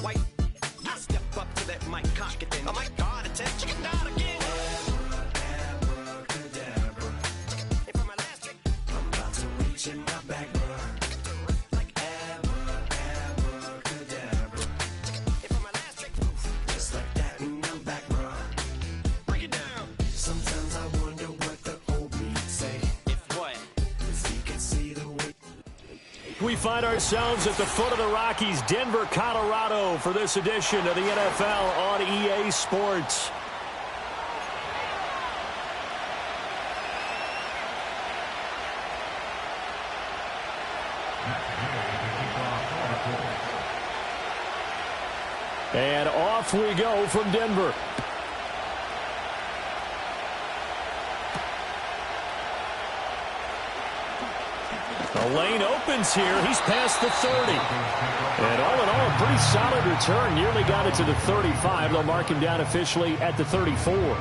white. I step up to that mic, cock it then. Oh my God, it's that chicken down again. Abracadabra. And for my last trick, I'm about to reach in my back, bro. Like abracadabra. And for my last trick, just like that, and I'm back, bro. Break it down. Sometimes I wonder what the old me say. If what? If he could see the way. We find ourselves at the foot of the Rockies, Denver, Colorado, for this edition of the NFL on EA Sports. And off we go from Denver. The lane opens here. He's past the 30. And all in all, a pretty solid return. Nearly got it to the 35. They'll mark him down officially at the 34.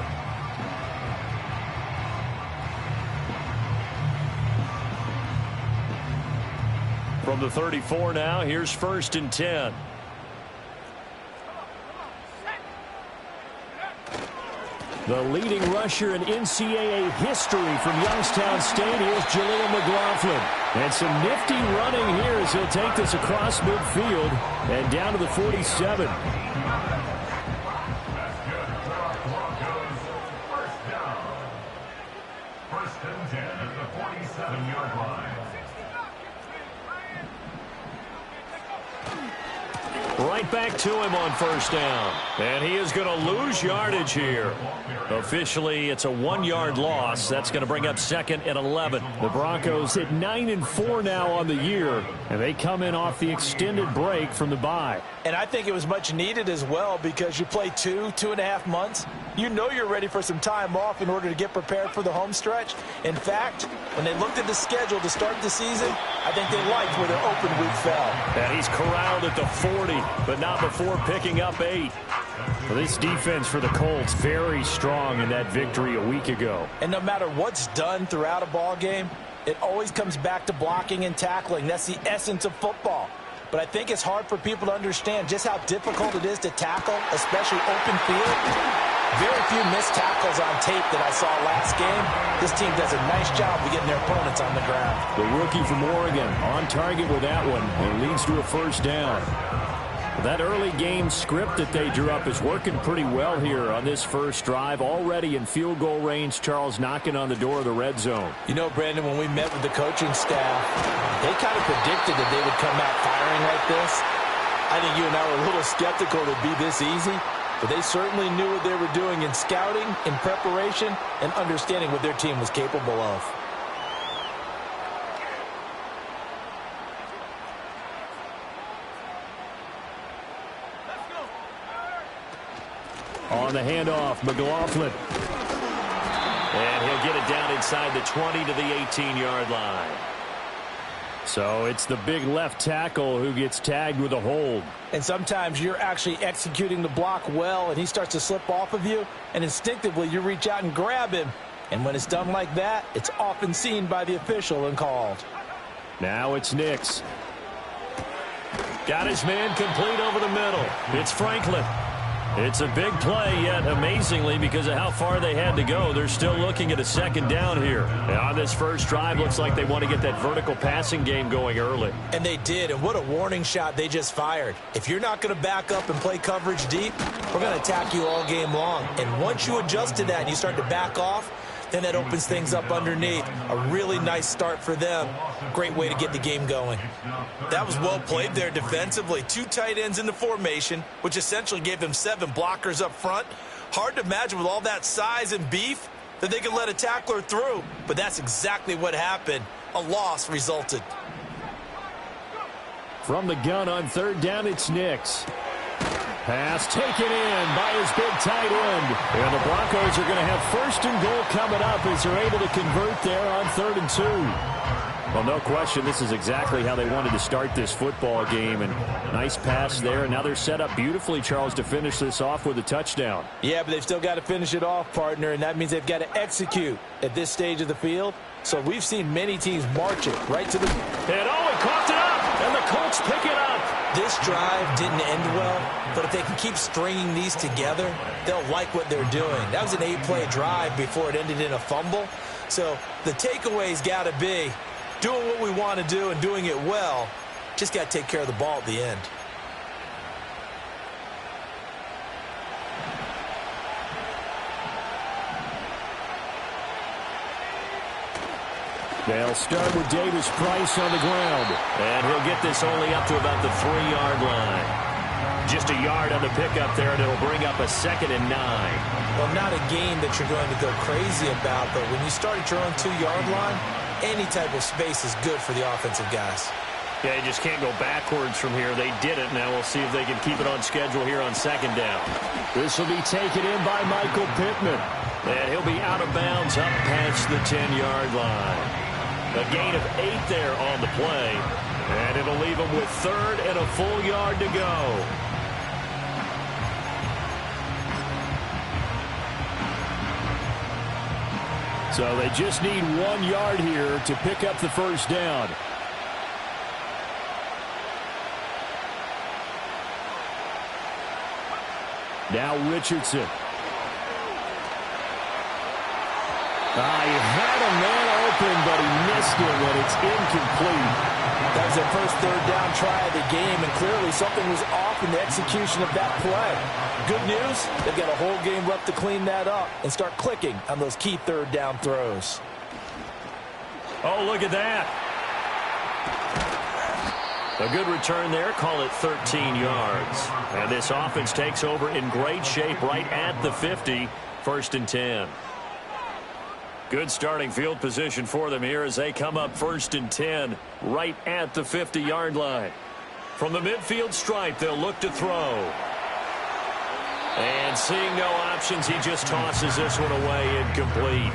From the 34 now, here's 1st and 10. The leading rusher in NCAA history from Youngstown State, here's Julian McLaughlin. And some nifty running here as he'll take this across midfield and down to the 47. First and 10 at the 47-yard line. Right back to him on 1st down. And he is going to lose yardage here. Officially, it's a 1-yard loss. That's going to bring up 2nd and 11. The Broncos at 9-4 now on the year, and they come in off the extended break from the bye. And I think it was much needed as well because you play 2.5 months. You know you're ready for some time off in order to get prepared for the home stretch. In fact, when they looked at the schedule to start the season, I think they liked where their open week fell. And he's corralled at the 40, but not before picking up 8. Well, this defense for the Colts, very strong in that victory a week ago. And no matter what's done throughout a ball game, it always comes back to blocking and tackling. That's the essence of football. But I think it's hard for people to understand just how difficult it is to tackle, especially open field. Very few missed tackles on tape that I saw last game. This team does a nice job of getting their opponents on the ground. The rookie from Oregon on target with that one and leads to a 1st down. That early game script that they drew up is working pretty well here on this first drive. Already in field goal range, Charles knocking on the door of the red zone. You know, Brandon, when we met with the coaching staff, they kind of predicted that they would come out firing like this. I think you and I were a little skeptical it would be this easy, but they certainly knew what they were doing in scouting, in preparation, and understanding what their team was capable of. On the handoff, McLaughlin. And he'll get it down inside the 20 to the 18-yard line. So it's the big left tackle who gets tagged with a hold. And sometimes you're actually executing the block well, and he starts to slip off of you, and instinctively you reach out and grab him. And when it's done like that, it's often seen by the official and called. Now it's Nix. Got his man complete over the middle. It's Franklin. It's a big play, yet amazingly, because of how far they had to go, they're still looking at a 2nd down here. And on this first drive, looks like they want to get that vertical passing game going early. And they did, and what a warning shot they just fired. If you're not going to back up and play coverage deep, we're going to attack you all game long. And once you adjust to that and you start to back off, then that opens things up underneath. A really nice start for them. Great way to get the game going. That was well played there defensively. 2 tight ends in the formation, which essentially gave them 7 blockers up front. Hard to imagine with all that size and beef that they could let a tackler through. But that's exactly what happened. A loss resulted. From the gun on 3rd down, it's Nix. Pass taken in by his big tight end. And the Broncos are going to have 1st and goal coming up as they're able to convert there on 3rd and 2. Well, no question, this is exactly how they wanted to start this football game. And nice pass there. And now they're set up beautifully, Charles, to finish this off with a touchdown. Yeah, but they've still got to finish it off, partner. And that means they've got to execute at this stage of the field. So we've seen many teams march it right to the... And he caught it up. And the Colts pick it up. This drive didn't end well, but if they can keep stringing these together, they'll like what they're doing. That was an 8-play drive before it ended in a fumble. So the takeaway's got to be doing what we want to do and doing it well. Just got to take care of the ball at the end. They'll start with Davis Price on the ground. And he'll get this only up to about the 3-yard line. Just a yard on the pickup there, and it'll bring up a 2nd and 9. Well, not a game that you're going to go crazy about, but when you start at your own 2-yard line, any type of space is good for the offensive guys. Yeah, you just can't go backwards from here. They did it. Now we'll see if they can keep it on schedule here on 2nd down. This will be taken in by Michael Pittman. And he'll be out of bounds up past the 10-yard line. A gain of 8 there on the play. And it'll leave them with 3rd and a full yard to go. So they just need 1 yard here to pick up the first down. Now Richardson. He had a man open, but he missed him, and it's incomplete. That was their first 3rd down try of the game, and clearly something was off in the execution of that play. Good news, they've got a whole game left to clean that up and start clicking on those key 3rd down throws. Oh, look at that. A good return there, call it 13 yards. And this offense takes over in great shape right at the 50, 1st and 10. Good starting field position for them here as they come up 1st and 10 right at the 50-yard line. From the midfield stripe, they'll look to throw. And seeing no options, he just tosses this one away incomplete.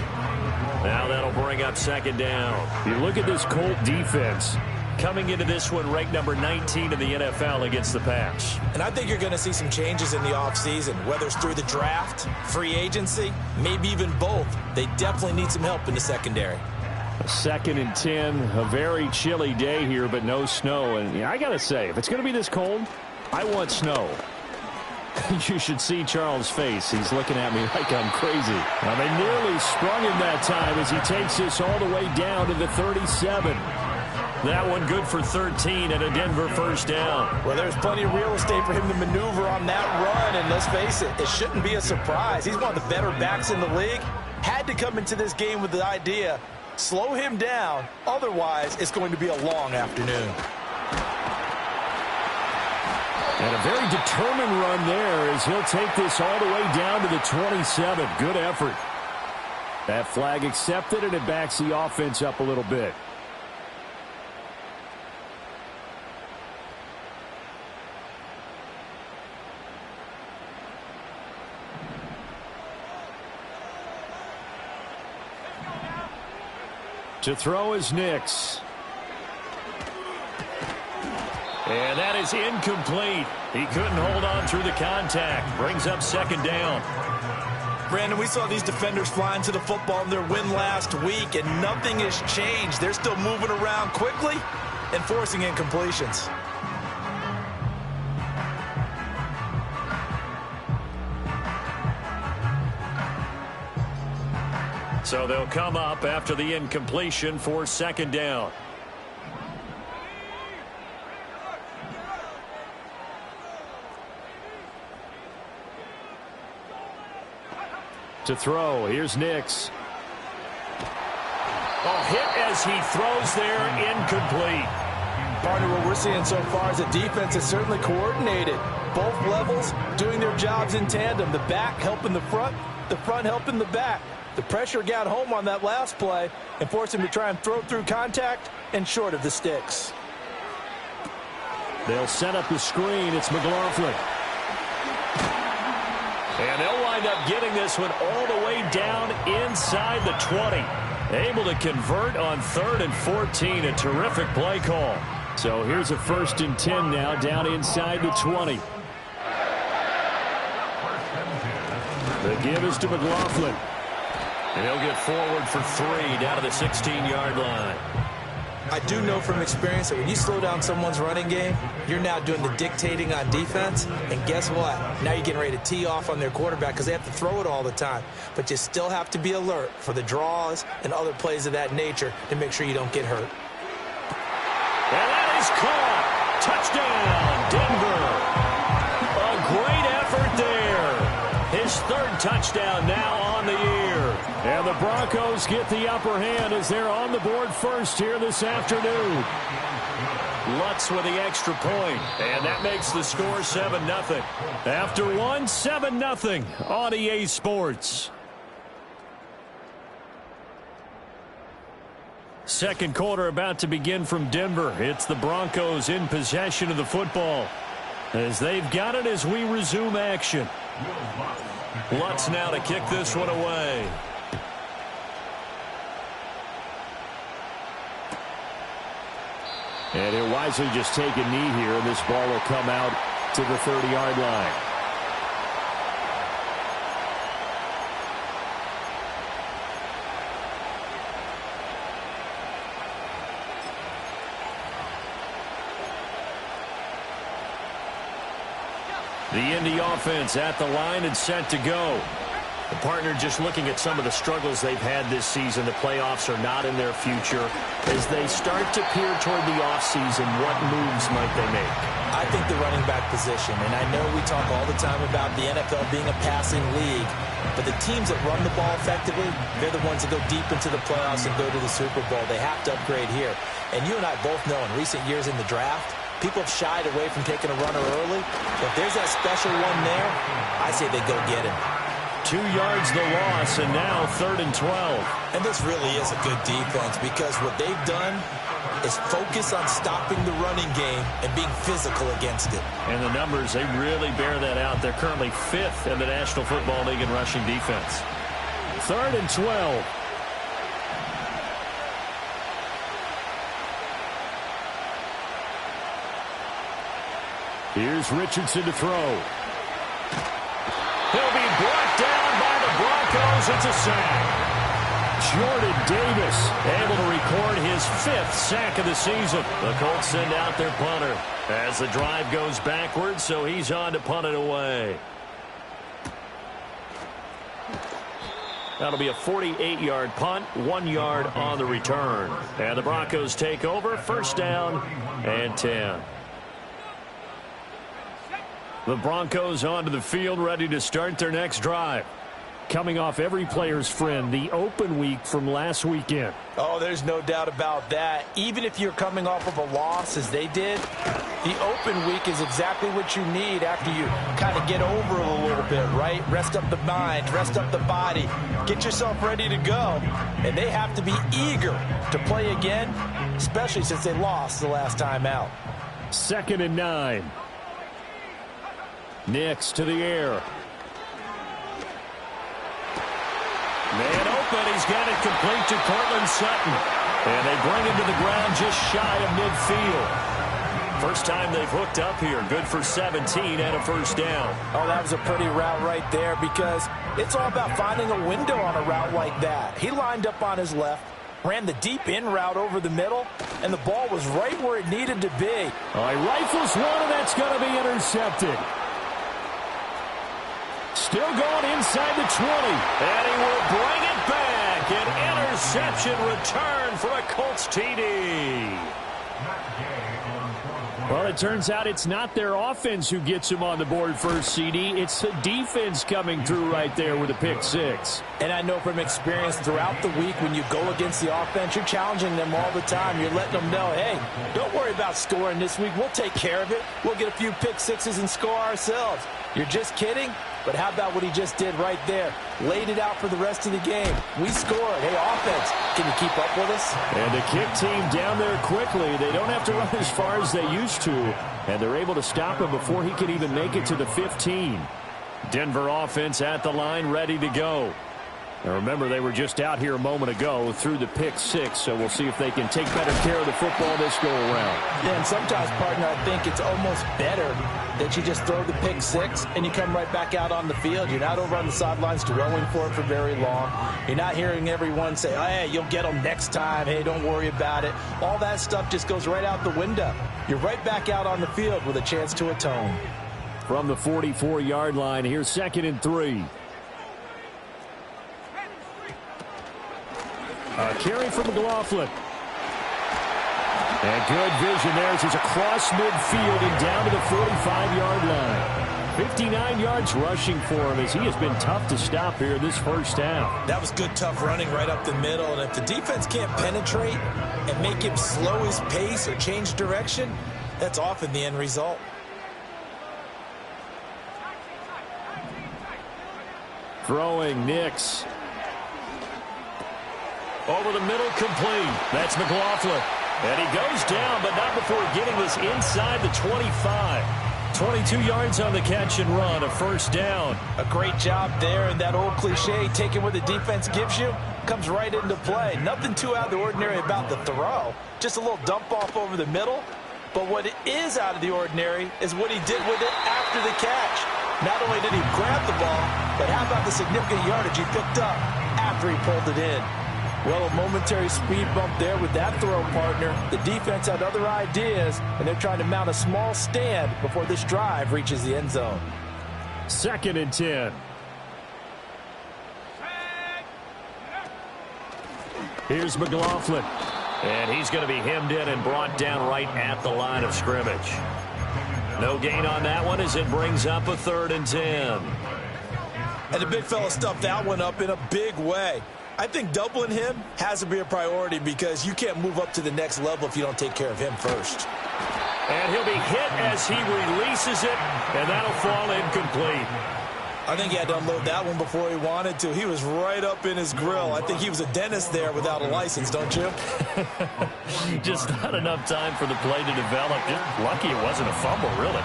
Now that'll bring up 2nd down. You look at this Colt defense. Coming into this one, ranked number 19 in the NFL against the pass. And I think you're going to see some changes in the offseason, whether it's through the draft, free agency, maybe even both. They definitely need some help in the secondary. 2nd and 10, a very chilly day here, but no snow. And yeah, I got to say, if it's going to be this cold, I want snow. You should see Charles' face. He's looking at me like I'm crazy. Now, they nearly sprung him that time as he takes this all the way down to the 37. That one good for 13 and a Denver first down. Well, there's plenty of real estate for him to maneuver on that run, and let's face it, it shouldn't be a surprise. He's one of the better backs in the league. Had to come into this game with the idea, slow him down, otherwise it's going to be a long afternoon. And a very determined run there as he'll take this all the way down to the 27. Good effort. That flag accepted, and it backs the offense up a little bit. To throw is Nix. And that is incomplete. He couldn't hold on through the contact. Brings up 2nd down. Brandon, we saw these defenders flying to the football in their win last week, and nothing has changed. They're still moving around quickly and forcing incompletions. So they'll come up after the incompletion for 2nd down. To throw, here's Nix. Oh, hit as he throws there, incomplete. Partner, what we're seeing so far is a defense that's certainly coordinated. Both levels doing their jobs in tandem. The back helping the front helping the back. The pressure got home on that last play and forced him to try and throw through contact and short of the sticks. They'll set up the screen. It's McLaughlin. And they'll wind up getting this one all the way down inside the 20. Able to convert on 3rd and 14. A terrific play call. So here's a 1st and 10 now down inside the 20. The give is to McLaughlin. And he'll get forward for 3 down to the 16-yard line. I do know from experience that when you slow down someone's running game, you're now doing the dictating on defense. And guess what? Now you're getting ready to tee off on their quarterback because they have to throw it all the time. But you still have to be alert for the draws and other plays of that nature to make sure you don't get hurt. And that is caught. Touchdown, Denver. A great effort there. His third touchdown now on the year. And the Broncos get the upper hand as they're on the board first here this afternoon. Lutz with the extra point, and that makes the score 7-0. After one, 7-0 on EA Sports. Second quarter about to begin from Denver. It's the Broncos in possession of the football as they've got it as we resume action. Lutz now to kick this one away. And he'll wisely just take a knee here, and this ball will come out to the 30-yard line. The Indy offense at the line and set to go. The partner just looking at some of the struggles they've had this season. The playoffs are not in their future. As they start to peer toward the offseason, what moves might they make? I think the running back position, and I know we talk all the time about the NFL being a passing league, but the teams that run the ball effectively, they're the ones that go deep into the playoffs and go to the Super Bowl. They have to upgrade here. And you and I both know in recent years in the draft, people have shied away from taking a runner early. If there's that special one there, I say they go get him. 2 yards the loss, and now 3rd and 12. And this really is a good defense because what they've done is focus on stopping the running game and being physical against it. And the numbers, they really bear that out. They're currently 5th in the National Football League in rushing defense. 3rd and 12. Here's Richardson to throw. He'll be brought down by the Broncos. It's a sack. Jordan Davis able to record his 5th sack of the season. The Colts send out their punter as the drive goes backwards, so he's on to punt it away. That'll be a 48-yard punt, 1 yard on the return. And the Broncos take over, 1st down and 10. The Broncos onto the field, ready to start their next drive. Coming off every player's friend, the open week from last weekend. Oh, there's no doubt about that. Even if you're coming off of a loss, as they did, the open week is exactly what you need after you kind of get over a little bit, right? Rest up the mind, rest up the body, get yourself ready to go. And they have to be eager to play again, especially since they lost the last time out. 2nd and 9. Nix to the air. Man open. He's got it complete to Cortland Sutton. And they bring him to the ground just shy of midfield. First time they've hooked up here. Good for 17 and a 1st down. Oh, that was a pretty route right there because it's all about finding a window on a route like that. He lined up on his left, ran the deep in route over the middle, and the ball was right where it needed to be. All right, rifles one, and that's going to be intercepted. Still going inside the 20. And he will bring it back. An interception return for a Colts TD. Well, it turns out it's not their offense who gets him on the board first, CD. It's the defense coming through right there with a pick 6. And I know from experience throughout the week when you go against the offense, you're challenging them all the time. You're letting them know, hey, don't worry about scoring this week. We'll take care of it. We'll get a few pick 6s and score ourselves. You're just kidding? But how about what he just did right there? Laid it out for the rest of the game. We scored. Hey, offense, can you keep up with us? And the kick team down there quickly. They don't have to run as far as they used to. And they're able to stop him before he can even make it to the 15. Denver offense at the line, ready to go. Now remember, they were just out here a moment ago through the pick six, so we'll see if they can take better care of the football this go-around. Yeah, and sometimes, partner, I think it's almost better that you just throw the pick six and you come right back out on the field. You're not over on the sidelines dwelling for it for very long. You're not hearing everyone say, oh, hey, you'll get them next time. Hey, don't worry about it. All that stuff just goes right out the window. You're right back out on the field with a chance to atone. From the 44-yard line, here's 2nd and 3. A carry from McLaughlin. And good vision there as he's across midfield and down to the 45-yard line. 59 yards rushing for him as he has been tough to stop here this first half. That was good, tough running right up the middle. And if the defense can't penetrate and make him slow his pace or change direction, that's often the end result. Throwing Nix. Over the middle, complete. That's McLaughlin. And he goes down, but not before getting this inside the 25. 22 yards on the catch and run, a first down. A great job there, and that old cliche, taking what the defense gives you, comes right into play. Nothing too out of the ordinary about the throw. Just a little dump off over the middle. But what is out of the ordinary is what he did with it after the catch. Not only did he grab the ball, but how about the significant yardage he picked up after he pulled it in? Well, a momentary speed bump there with that throw, partner. The defense had other ideas, and they're trying to mount a small stand before this drive reaches the end zone. 2nd and 10. Here's McLaughlin. And he's going to be hemmed in and brought down right at the line of scrimmage. No gain on that one as it brings up a 3rd and 10. And the big fella stuffed that one up in a big way. I think doubling him has to be a priority because you can't move up to the next level if you don't take care of him first. And he'll be hit as he releases it, and that'll fall incomplete. I think he had to unload that one before he wanted to. He was right up in his grill. I think he was a dentist there without a license, don't you? Just not enough time for the play to develop. Just lucky it wasn't a fumble, really.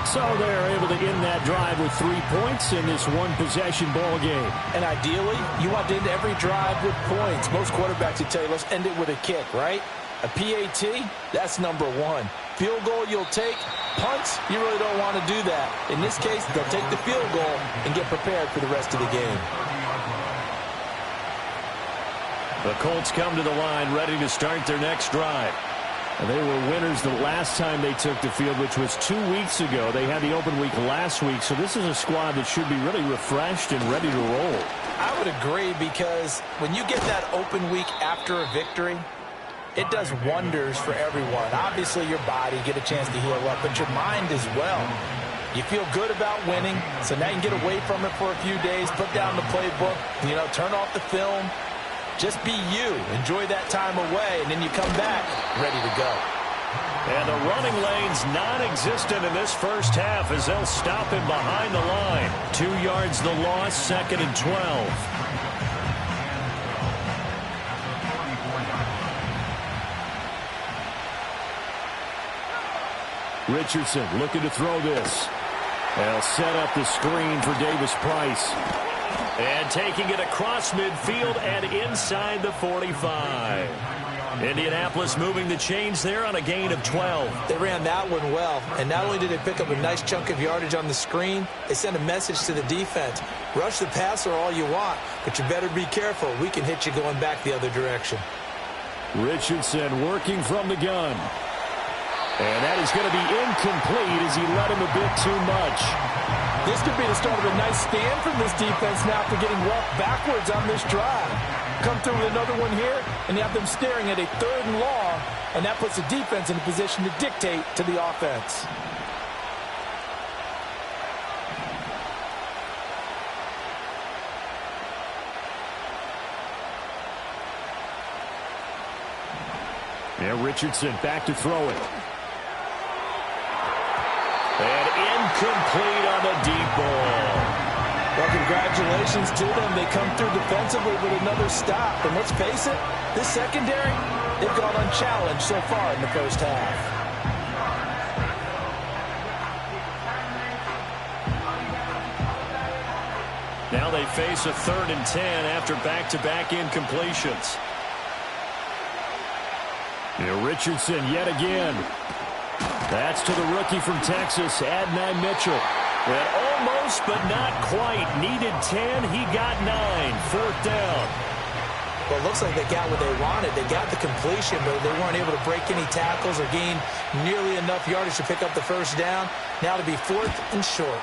So they're able to end that drive with 3 points in this one-possession ball game. And ideally, you want to end every drive with points. Most quarterbacks would tell you, let's end it with a kick, right? A PAT, that's number one. Field goal you'll take. Punts, you really don't want to do that. In this case, they'll take the field goal and get prepared for the rest of the game. The Colts come to the line ready to start their next drive. They were winners the last time they took the field, which was 2 weeks ago. They had the open week last week, so this is a squad that should be really refreshed and ready to roll. I would agree because when you get that open week after a victory, it does wonders for everyone. Obviously, your body get a chance to heal up, but your mind as well. You feel good about winning, so now you can get away from it for a few days, put down the playbook, turn off the film. Just be you. Enjoy that time away, and then you come back ready to go. And the running lane's non-existent in this first half as they'll stop him behind the line. 2 yards the loss, 2nd and 12. Richardson looking to throw this. They'll set up the screen for Davis Price. And taking it across midfield and inside the 45. Indianapolis moving the chains there on a gain of 12. They ran that one well, and not only did they pick up a nice chunk of yardage on the screen, they sent a message to the defense. Rush the passer all you want, but you better be careful. We can hit you going back the other direction. Richardson working from the gun. And that is going to be incomplete as he led him a bit too much. This could be the start of a nice stand from this defense now after getting walked backwards on this drive. Come through with another one here, and you have them staring at a 3rd and long, and that puts the defense in a position to dictate to the offense. Yeah, Richardson back to throw it. And incomplete on the deep ball. Well, congratulations to them. They come through defensively with another stop. And let's face it, this secondary, they've gone unchallenged so far in the first half. Now they face a 3rd and 10 after back-to-back incompletions. Here Richardson yet again. That's to the rookie from Texas, Adonai Mitchell. And almost, but not quite. Needed 10. He got 9. 4th down. Well, it looks like they got what they wanted. They got the completion, but they weren't able to break any tackles or gain nearly enough yardage to pick up the 1st down. Now to be 4th and short.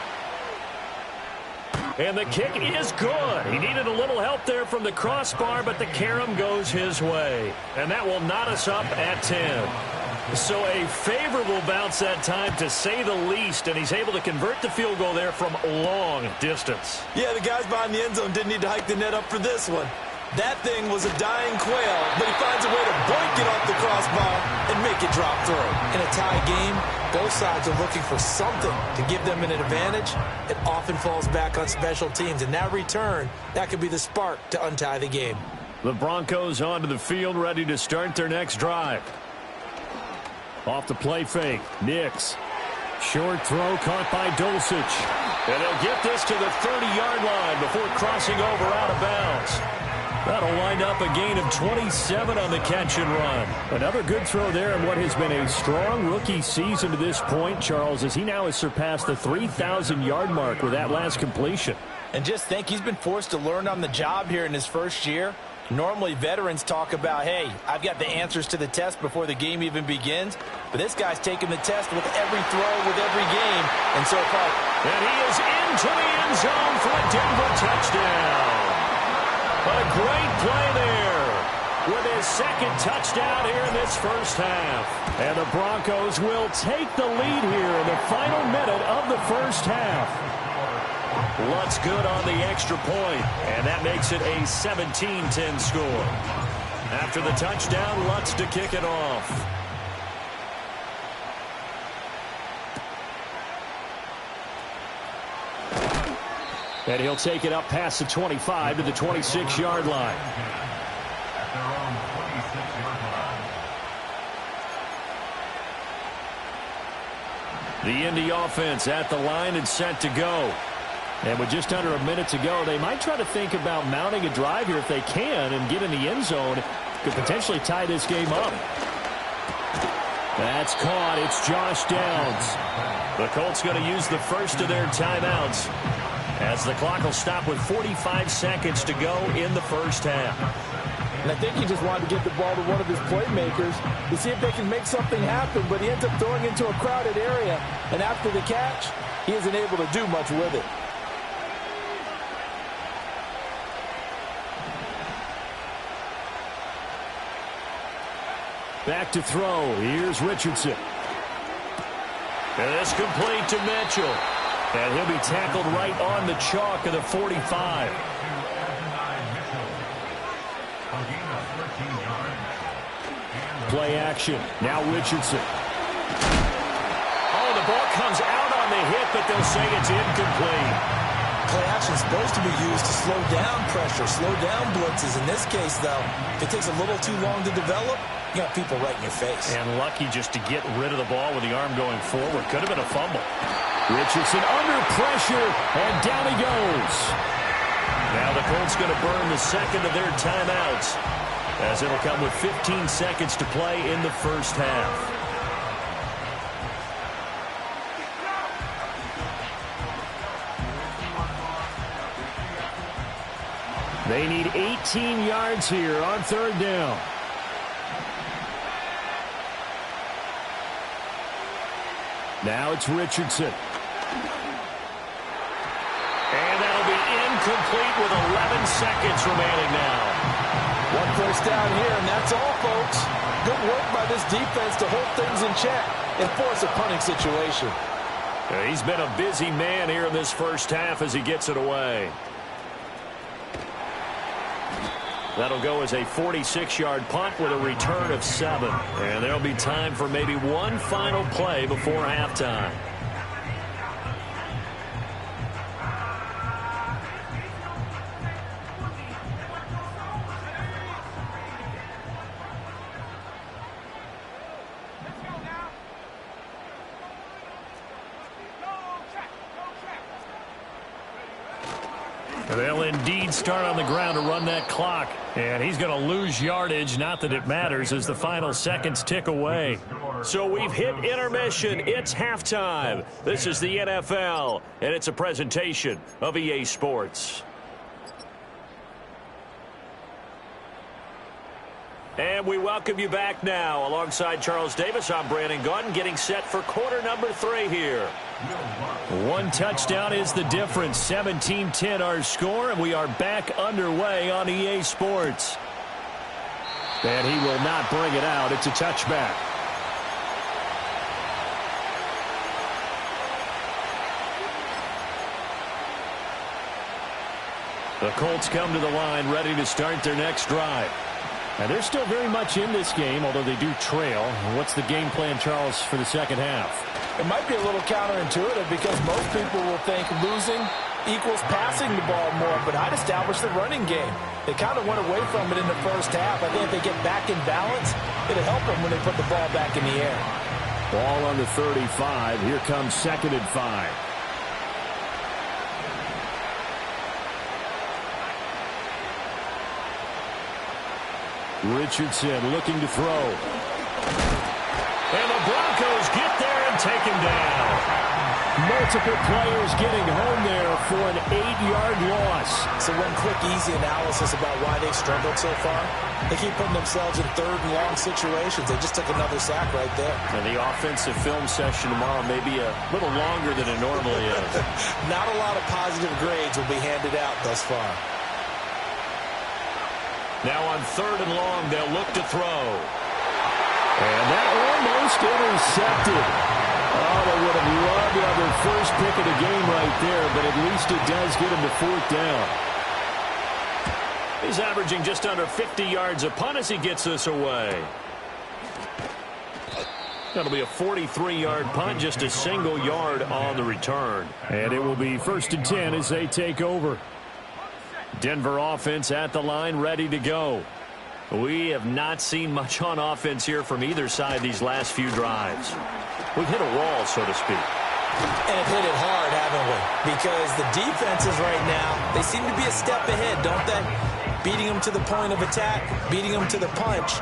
And the kick is good. He needed a little help there from the crossbar, but the carom goes his way. And that will knot us up at 10. So a favorable bounce that time, to say the least, and he's able to convert the field goal there from long distance. Yeah, the guys behind the end zone didn't need to hike the net up for this one. That thing was a dying quail, but he finds a way to boink it off the crossbar and make it drop through. In a tie game, both sides are looking for something to give them an advantage. It often falls back on special teams, and that return, that could be the spark to untie the game. The Broncos onto the field, ready to start their next drive. Off the play fake, Nix. Short throw caught by Dulcich. And they'll get this to the 30-yard line before crossing over out of bounds. That'll wind up a gain of 27 on the catch and run. Another good throw there in what has been a strong rookie season to this point, Charles, as he now has surpassed the 3,000-yard mark with that last completion. And just think, he's been forced to learn on the job here in his first year. Normally, veterans talk about, hey, I've got the answers to the test before the game even begins. But this guy's taking the test with every throw, with every game. And so far, and he is into the end zone for a Denver touchdown. A great play there with his 2nd touchdown here in this first half. And the Broncos will take the lead here in the final minute of the first half. Lutz good on the extra point, and that makes it a 17-10 score. After the touchdown, Lutz to kick it off. And he'll take it up past the 25 to the 26-yard line. At their own 26-yard line. The Indy offense at the line and set to go. And with just under a minute to go, they might try to think about mounting a drive here if they can and get in the end zone. Could potentially tie this game up. That's caught. It's Josh Downs. The Colts going to use the first of their timeouts, as the clock will stop with 45 seconds to go in the first half. and I think he just wanted to get the ball to one of his playmakers to see if they can make something happen, but he ends up throwing into a crowded area, and after the catch, he isn't able to do much with it. Back to throw. Here's Richardson. And this complete to Mitchell. And he'll be tackled right on the chalk of the 45. Play action. Now Richardson. Oh, the ball comes out on the hit, but they'll say it's incomplete. Play action is supposed to be used to slow down pressure, slow down blitzes. In this case, though, if it takes a little too long to develop, you got people right in your face. And lucky just to get rid of the ball with the arm going forward. Could have been a fumble. Richardson under pressure, and down he goes. Now the Colts going to burn the second of their timeouts, as it'll come with 15 seconds to play in the first half. They need 18 yards here on third down. Now it's Richardson. And that'll be incomplete with 11 seconds remaining now. One first down here, and that's all, folks. Good work by this defense to hold things in check and force a punting situation. He's been a busy man here in this first half as he gets it away. That'll go as a 46-yard punt with a return of 7. And there'll be time for maybe one final play before halftime. They'll indeed start on the ground to run that clock. And he's going to lose yardage. Not that it matters as the final seconds tick away. So we've hit intermission. It's halftime. This is the NFL, and it's a presentation of EA Sports. And we welcome you back now. Alongside Charles Davis, I'm Brandon Gaudin, getting set for quarter number 3 here. One touchdown is the difference. 17-10 our score, and we are back underway on EA Sports. And he will not bring it out. It's a touchback. The Colts come to the line, ready to start their next drive. And they're still very much in this game, although they do trail. What's the game plan, Charles, for the second half? It might be a little counterintuitive because most people will think losing equals passing the ball more, but I'd establish the running game. They kind of went away from it in the first half. I think if they get back in balance, it'll help them when they put the ball back in the air. Ball on the 35. Here comes 2nd and 5. Richardson looking to throw. And the Broncos get there and take him down. Multiple players getting home there for an 8-yard loss. So one quick, easy analysis about why they've struggled so far. They keep putting themselves in 3rd and long situations. They just took another sack right there. And the offensive film session tomorrow may be a little longer than it normally is. Not a lot of positive grades will be handed out thus far. Now on 3rd and long, they'll look to throw. And that almost intercepted. Oh, they would have loved to have their first pick of the game right there, but at least it does get him to 4th down. He's averaging just under 50 yards a punt as he gets this away. That'll be a 43-yard punt, just a single yard on the return. And it will be 1st and 10 as they take over. Denver offense at the line, ready to go. We have not seen much on offense here from either side these last few drives. We've hit a wall, so to speak. And have hit it hard, haven't we? Because the defenses right now, they seem to be a step ahead, don't they? Beating them to the point of attack, beating them to the punch.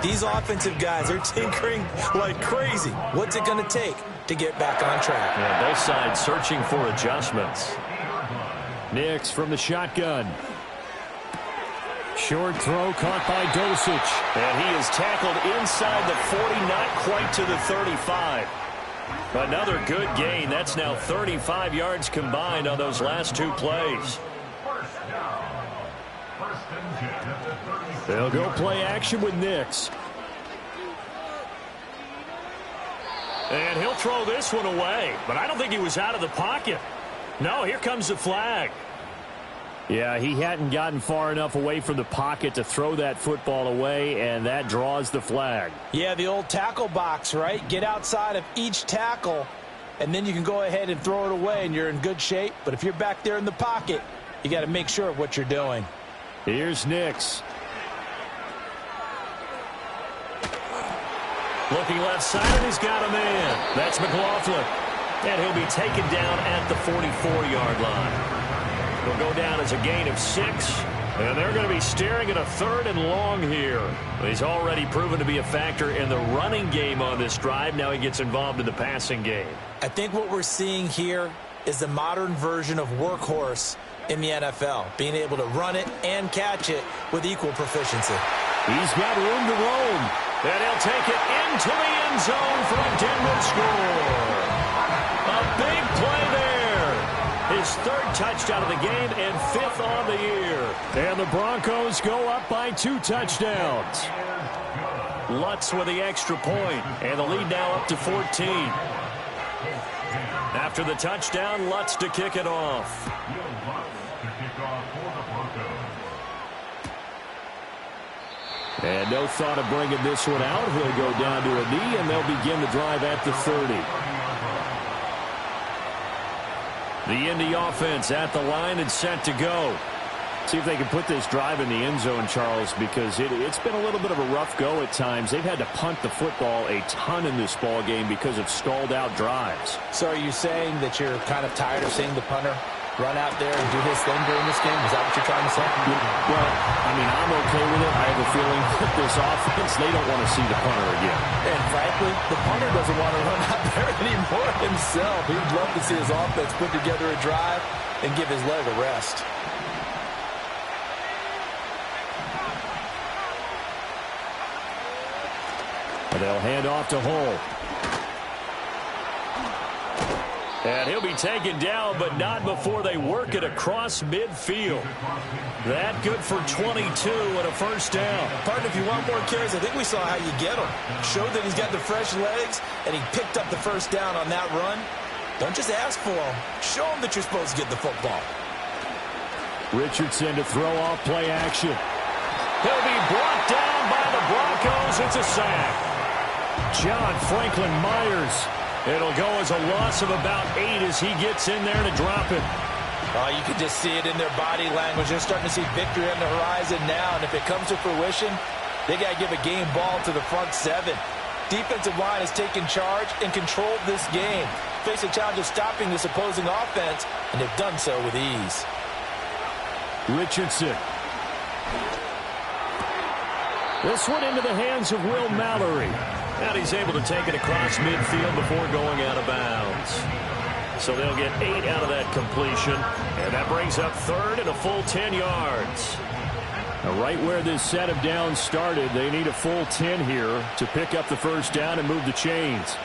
These offensive guys are tinkering like crazy. What's it going to take to get back on track? Yeah, both sides searching for adjustments. Nix from the shotgun. Short throw caught by Dosich. And he is tackled inside the 40, not quite to the 35. Another good gain. That's now 35 yards combined on those last 2 plays. They'll go play action with Nix. And he'll throw this one away. But I don't think he was out of the pocket. No, here comes the flag. Yeah, he hadn't gotten far enough away from the pocket to throw that football away, and that draws the flag. Yeah, the old tackle box, right? Get outside of each tackle, and then you can go ahead and throw it away, and you're in good shape. But if you're back there in the pocket, you got to make sure of what you're doing. Here's Nix. Looking left side, and he's got a man. That's McLaughlin. And he'll be taken down at the 44-yard line. He'll go down as a gain of 6. And they're going to be staring at a 3rd and long here. He's already proven to be a factor in the running game on this drive. Now he gets involved in the passing game. I think what we're seeing here is the modern version of workhorse in the NFL, being able to run it and catch it with equal proficiency. He's got room to roam. And he'll take it into the end zone for a Denver score. A big play there. His 3rd touchdown of the game and 5th on the year. And the Broncos go up by 2 touchdowns. Lutz with the extra point, and the lead now up to 14. After the touchdown, Lutz to kick it off. And no thought of bringing this one out. He'll go down to a knee, and they'll begin the drive at the 30. The Indy offense at the line and set to go. See if they can put this drive in the end zone, Charles, because it's been a little bit of a rough go at times. They've had to punt the football a ton in this ball game because of stalled out drives. So are you saying that you're kind of tired of seeing the punter run out there and do his thing during this game? Is that what you're trying to say? Well, I mean, I'm okay with it. I have a feeling that this offense, they don't want to see the punter again. And frankly, the punter doesn't want to run out there anymore himself. He'd love to see his offense put together a drive and give his leg a rest. And they'll hand off to Hull. And he'll be taken down, but not before they work it across midfield. That good for 22 and a first down. Partner, if you want more carries, I think we saw how you get him. Showed that he's got the fresh legs, and he picked up the first down on that run. Don't just ask for him. Show him that you're supposed to get the football. Richardson to throw off play action. He'll be brought down by the Broncos. It's a sack. John Franklin Myers. It'll go as a loss of about 8 as he gets in there to drop it. Oh, you can just see it in their body language. They're starting to see victory on the horizon now, and if it comes to fruition, they got to give a game ball to the front 7. Defensive line has taken charge and controlled this game. Face a challenge of stopping this opposing offense, and they've done so with ease. Richardson. This one into the hands of Will Mallory. And he's able to take it across midfield before going out of bounds. So they'll get 8 out of that completion. And that brings up third and a full 10 yards. Now right where this set of downs started, they need a full 10 here to pick up the first down and move the chains.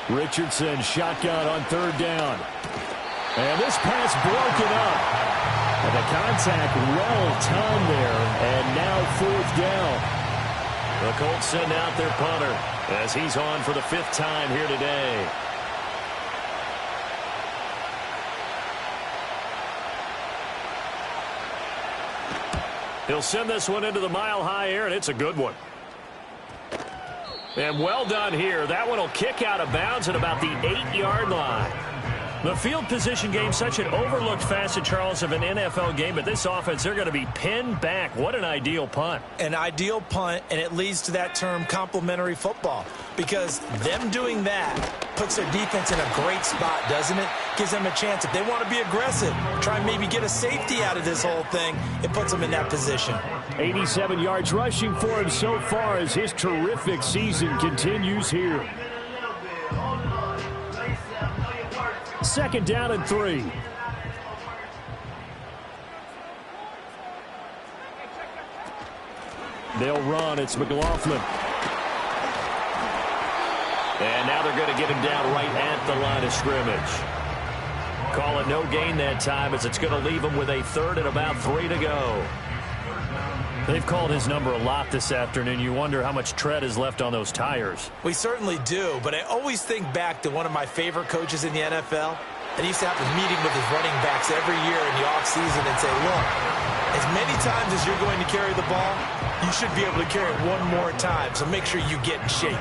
Richardson shotgun on third down. And this pass broken up. And the contact well timed there. And now fourth down. The Colts send out their punter as he's on for the 5th time here today. He'll send this one into the mile-high air, and it's a good one. And well done here. That one will kick out of bounds at about the 8-yard line. The field position game, such an overlooked facet, Charles, of an NFL game, but this offense, they're going to be pinned back. What an ideal punt. An ideal punt, and it leads to that term complementary football, because them doing that puts their defense in a great spot, doesn't it? Gives them a chance. If they want to be aggressive, try and maybe get a safety out of this whole thing, it puts them in that position. 87 yards rushing for him so far as his terrific season continues here. 2nd down and 3. They'll run. It's McLaughlin. And now they're going to get him down right at the line of scrimmage. Call it no gain that time as it's going to leave him with a 3rd and about 3 to go. They've called his number a lot this afternoon. You wonder how much tread is left on those tires. We certainly do, but I always think back to one of my favorite coaches in the NFL. And he used to have a meeting with his running backs every year in the offseason and say, look, as many times as you're going to carry the ball, you should be able to carry it one more time, so make sure you get in shape.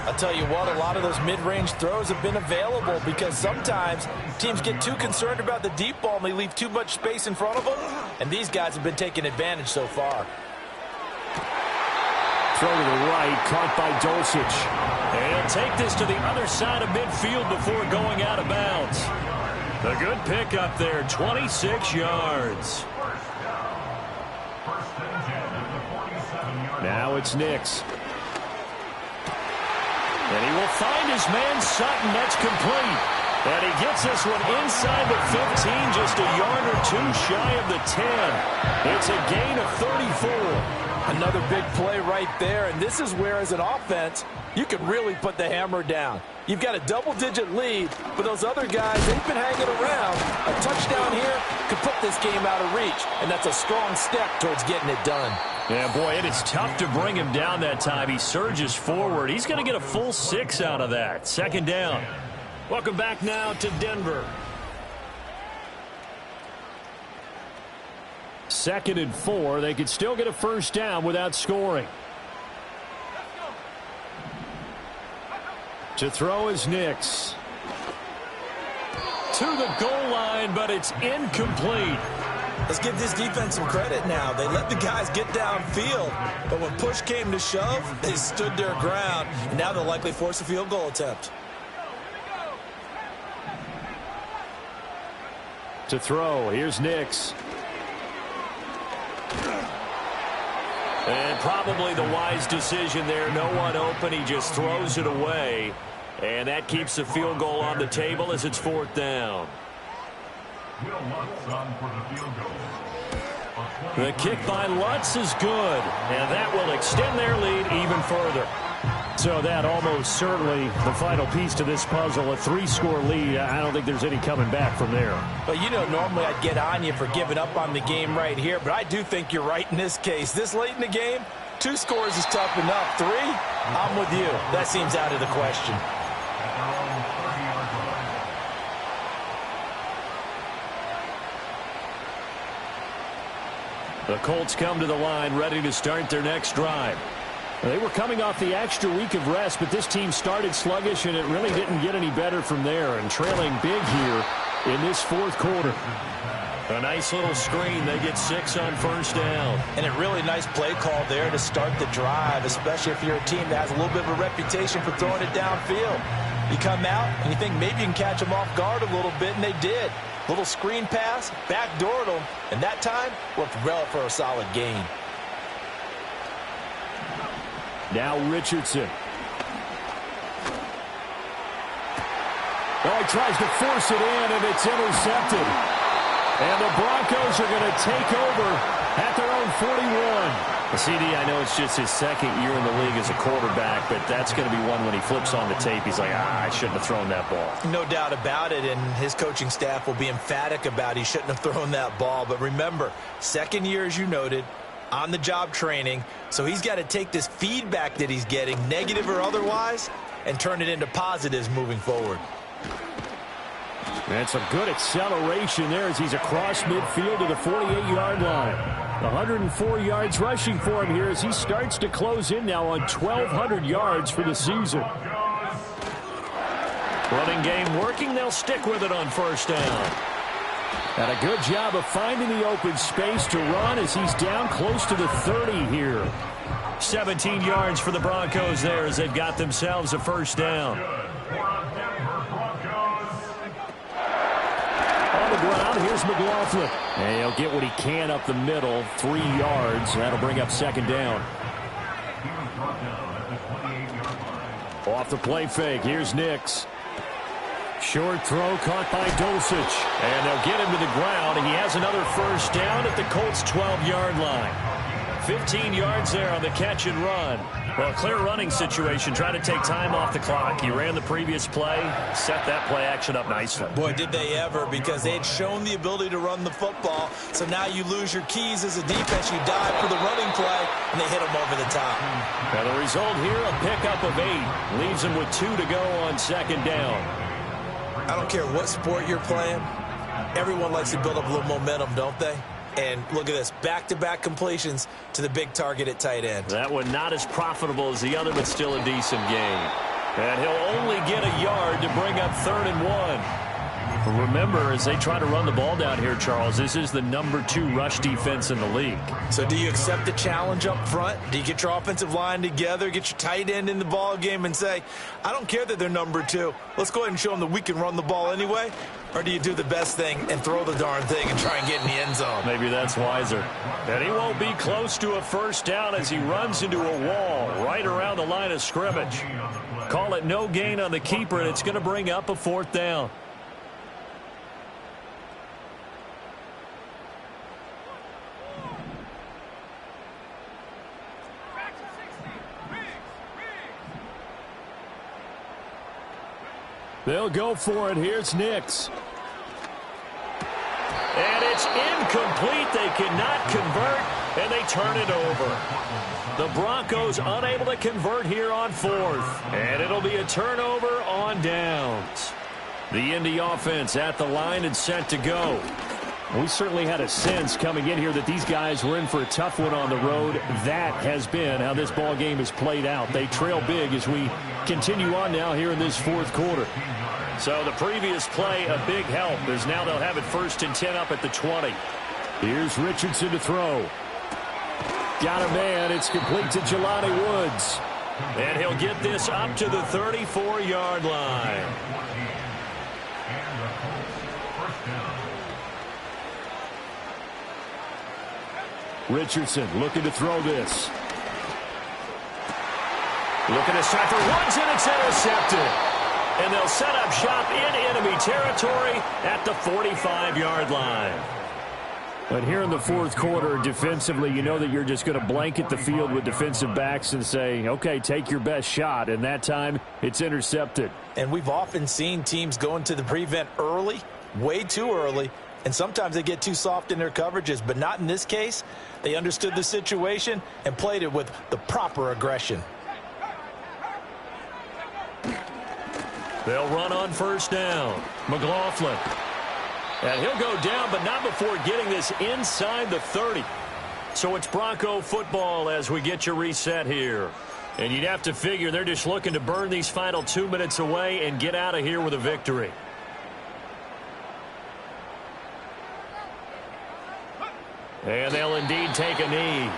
I'll tell you what, a lot of those mid-range throws have been available because sometimes teams get too concerned about the deep ball and they leave too much space in front of them, and these guys have been taking advantage so far. Throw to the right, caught by Dulcich. And he'll take this to the other side of midfield before going out of bounds. A good pickup there, 26 yards. Now it's Nix. And he will find his man Sutton. That's complete. And he gets this one inside the 15, just a yard or 2 shy of the 10. It's a gain of 34. Another big play right there, and this is where, as an offense, you can really put the hammer down. You've got a double-digit lead, but those other guys, they've been hanging around. A touchdown here could put this game out of reach, and that's a strong step towards getting it done. Yeah, boy, it is tough to bring him down that time. He surges forward. He's going to get a full 6 out of that. 2nd down. Welcome back now to Denver. 2nd and 4. They could still get a first down without scoring. To throw is Nix. To the goal line, but it's incomplete. Let's give this defense some credit now. They let the guys get downfield, but when push came to shove, they stood their ground, and now they'll likely force a field goal attempt. To throw, here's Nix. And probably the wise decision there. No one open. He just throws it away. And that keeps the field goal on the table as it's 4th down. The kick by Lutz is good. And that will extend their lead even further. So that almost certainly the final piece to this puzzle, a 3-score lead. I don't think there's any coming back from there. But you know, normally I'd get on you for giving up on the game right here, but I do think you're right in this case. This late in the game, 2 scores is tough enough. 3, I'm with you. That seems out of the question. The Colts come to the line ready to start their next drive. They were coming off the extra week of rest, but this team started sluggish, and it really didn't get any better from there, and trailing big here in this 4th quarter. A nice little screen. They get 6 on 1st down. And a really nice play call there to start the drive, especially if you're a team that has a little bit of a reputation for throwing it downfield. You come out, and you think maybe you can catch them off guard a little bit, and they did. Little screen pass, backdoored them, and that time worked well for a solid gain. Now Richardson. Oh, he tries to force it in, and it's intercepted. And the Broncos are going to take over at their own 41. CD, I know it's just his 2nd year in the league as a quarterback, but that's going to be one when he flips on the tape. He's like, I shouldn't have thrown that ball. No doubt about it, and his coaching staff will be emphatic about he shouldn't have thrown that ball. But remember, 2nd year, as you noted, on-the-job training, so he's got to take this feedback that he's getting, negative or otherwise, and turn it into positives moving forward. And some good acceleration there as he's across midfield to the 48-yard line. 104 yards rushing for him here as he starts to close in now on 1,200 yards for the season. Running game working. They'll stick with it on 1st down. And a good job of finding the open space to run as he's down close to the 30 here. 17 yards for the Broncos there as they've got themselves a 1st down. On the ground, here's McLaughlin. And he'll get what he can up the middle, 3 yards. That'll bring up 2nd down. Off the play fake, here's Nix. Short throw caught by Dulcich. And they'll get him to the ground. And he has another 1st down at the Colts' 12-yard line. 15 yards there on the catch and run. Well, a clear running situation, trying to take time off the clock. He ran the previous play, set that play action up nicely. Boy, did they ever, because they had shown the ability to run the football. So now you lose your keys as a defense. You dive for the running play, and they hit him over the top. Now the result here, a pickup of 8. Leaves him with 2 to go on 2nd down. I don't care what sport you're playing. Everyone likes to build up a little momentum, don't they? And look at this, back-to-back completions to the big target at tight end. That one not as profitable as the other, but still a decent gain. And he'll only get a yard to bring up 3rd and 1. Remember, as they try to run the ball down here, Charles, this is the number 2 rush defense in the league. So do you accept the challenge up front? Do you get your offensive line together, get your tight end in the ball game and say, I don't care that they're number 2. Let's go ahead and show them that we can run the ball anyway? Or do you do the best thing and throw the darn thing and try and get in the end zone? Maybe that's wiser. And he won't be close to a 1st down as he runs into a wall right around the line of scrimmage. Call it no gain on the keeper, and it's going to bring up a 4th down. They'll go for it. Here's Nix. And it's incomplete. They cannot convert, and they turn it over. The Broncos unable to convert here on 4th. And it'll be a turnover on downs. The Indy offense at the line and set to go. We certainly had a sense coming in here that these guys were in for a tough one on the road. That has been how this ball game has played out. They trail big as we continue on now here in this 4th quarter. So the previous play, a big help, as now they'll have it 1st and 10 up at the 20. Here's Richardson to throw. Got a man. It's complete to Jelani Woods. And he'll get this up to the 34-yard line. Richardson looking to throw this. Looking this time for Woods, and it's intercepted. And they'll set up shop in enemy territory at the 45-yard line. But here in the fourth quarter, defensively, you know that you're just going to blanket the field with defensive backs and say, okay, take your best shot. And that time, it's intercepted. And we've often seen teams go into the prevent early, way too early, and sometimes they get too soft in their coverages. But not in this case. They understood the situation and played it with the proper aggression. They'll run on first down. McLaughlin. And he'll go down, but not before getting this inside the 30. So it's Bronco football as we get you reset here. And you'd have to figure they're just looking to burn these final 2 minutes away and get out of here with a victory. And they'll indeed take a knee.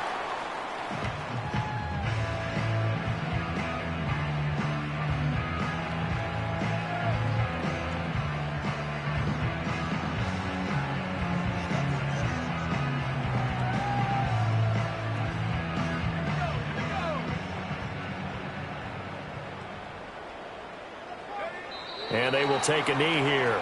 And they will take a knee here.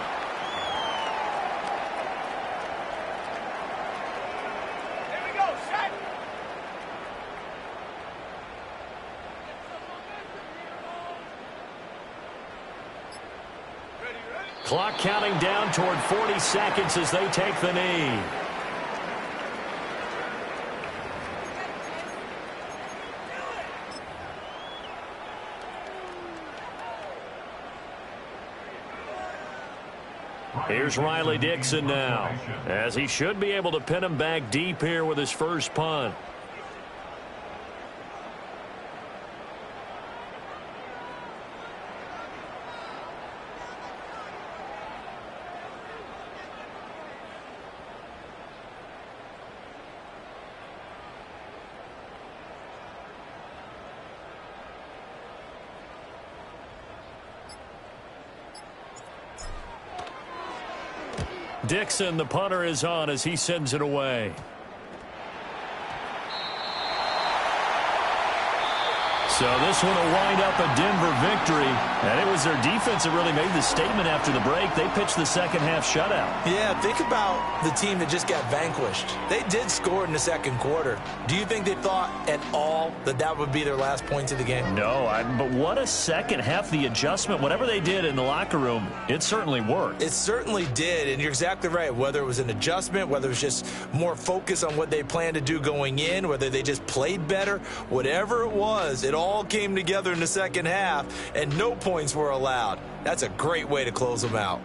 Clock counting down toward 40 seconds as they take the knee. Here's Riley Dixon now, as he should be able to pin him back deep here with his first punt. Dixon, the punter, is on as he sends it away. So this one will wind up a Denver victory. And it was their defense that really made the statement after the break. They pitched the second half shutout. Yeah, think about the team that just got vanquished. They did score in the second quarter. Do you think they thought at all that that would be their last points of the game? No, but what a second half. The adjustment, whatever they did in the locker room, it certainly worked. It certainly did, and you're exactly right. Whether it was an adjustment, whether it was just more focus on what they planned to do going in, whether they just played better, whatever it was, it all came together in the second half, and no points were allowed. That's a great way to close them out.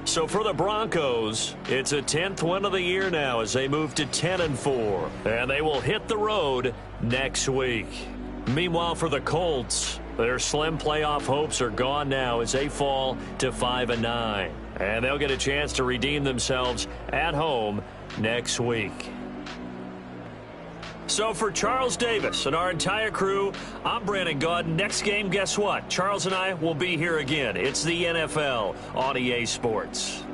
So for the Broncos, it's a 10th win of the year now as they move to 10-4, and they will hit the road next week. Meanwhile, for the Colts, their slim playoff hopes are gone now as they fall to 5-9, and they'll get a chance to redeem themselves at home next week. So for Charles Davis and our entire crew, I'm Brandon Gaudin. Next game, guess what? Charles and I will be here again. It's the NFL on EA Sports.